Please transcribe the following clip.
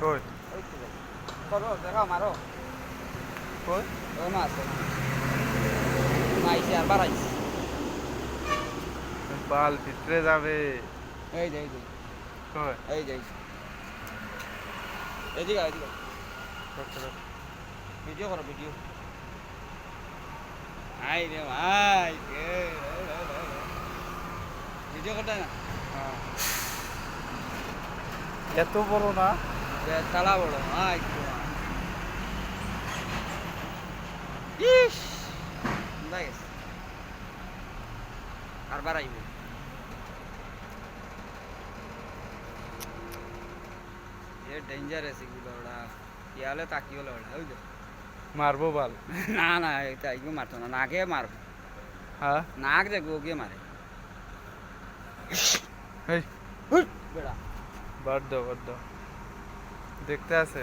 কই ওই তো যাই করো দেখাও মারো কই ও মাছ মাইছে আর বাড়াইছে বাল ভিতরে যাবে এই যে কই এই যে এদিকে এদিকে ভিডিও করো ভিডিও আই রে ভাই ভিডিও করতে না এত বড় না তালা বড় আই ইস নাইস আর বাড়াইবে ये डेंजर है सिगी बड़ा याले ताकी वाला बड़ा हो মারবো বাল ना ना এটা ইগো মারতো না নাকে মারবো হ্যাঁ নাক দেখো ওকে মারে এই বেড়া বাদ দাও দেখতে আছে